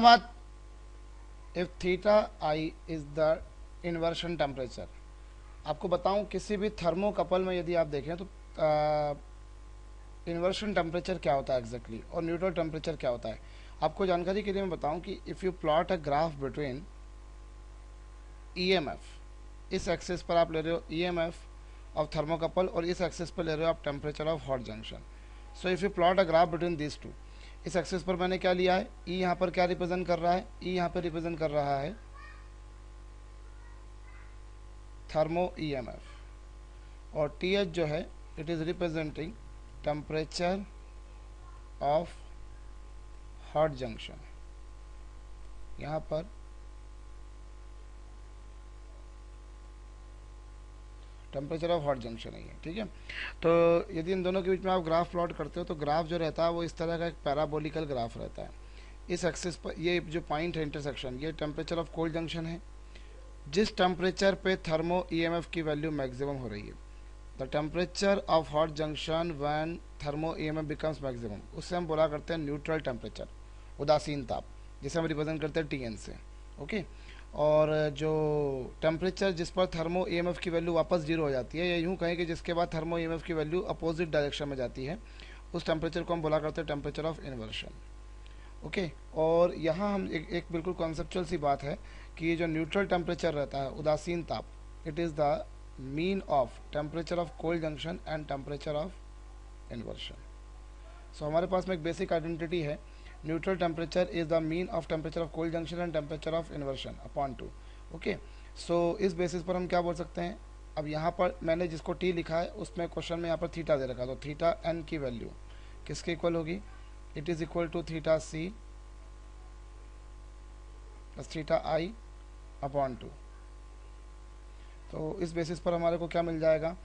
मत, if theta I is the inversion temperature. आपको बताऊं किसी भी थर्मोकपल में यदि आप देखें तो इन्वर्शन टेम्परेचर क्या होता है एग्जैक्टली और न्यूट्रल टेम्परेचर क्या होता है। आपको जानकारी के लिए मैं बताऊं कि if you plot a graph between EMF, इस एक्सिस पर आप ले रहे हो ईएमएफ ऑफ थर्मोकपल और इस एक्सिस पर ले रहे हो आप temperature of hot junction. So if you plot a graph between this two, इस एक्सिस पर मैंने क्या लिया है, ई यहाँ पर क्या रिप्रेजेंट कर रहा है, ई यहाँ पर रिप्रेजेंट कर रहा है थर्मो ईएमएफ और टी एच जो है it is representing temperature of hot junction. यहाँ पर टेम्परेचर ऑफ हॉट जंक्शन है ये, ठीक है। तो यदि इन दोनों के बीच में आप ग्राफ प्लॉट करते हो तो ग्राफ जो रहता है वो इस तरह का एक पैराबोलिकल ग्राफ रहता है। इस एक्सिस पर ये जो पॉइंट है इंटरसेक्शन, ये टेम्परेचर ऑफ कोल्ड जंक्शन है, जिस टेम्परेचर पे थर्मो ईएमएफ की वैल्यू मैक्सिमम हो रही है। The temperature of hot junction when thermo EMF becomes maximum, उससे हम बोला करते हैं न्यूट्रल टेम्परेचर, उदासीन ताप, जिसे हम रिप्रेजेंट करते हैं टीएन से। ओके, और जो टेम्परेचर जिस पर थर्मो ईएमएफ की वैल्यू वापस जीरो हो जाती है, या यूँ कहें कि जिसके बाद थर्मो ईएमएफ की वैल्यू अपोजिट डायरेक्शन में जाती है, उस टेम्परेचर को हम बोला करते हैं टेम्परेचर ऑफ इन्वर्शन। ओके, और यहाँ हम एक बिल्कुल कॉन्सेप्चुअल सी बात है कि ये जो न्यूट्रल टेम्परेचर रहता है, उदासीन ताप, it is the mean of temperature of cold junction and temperature of inversion. So हमारे पास में एक बेसिक आइडेंटिटी है, neutral temperature is the mean of temperature of cold junction and temperature of inversion upon 2। Okay, so इस basis पर हम क्या बोल सकते हैं, अब यहाँ पर मैंने जिसको टी लिखा है उसमें क्वेश्चन में यहाँ पर थीटा दे रखा, तो थीटा एन की वैल्यू किसके इक्वल होगी, it is equal to theta C plus theta I upon 2। तो इस बेसिस पर हमारे को क्या मिल जाएगा,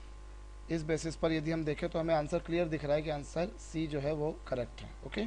इस बेसिस पर यदि हम देखें तो हमें आंसर क्लियर दिख रहा है कि आंसर सी जो है वो करेक्ट है। ओके।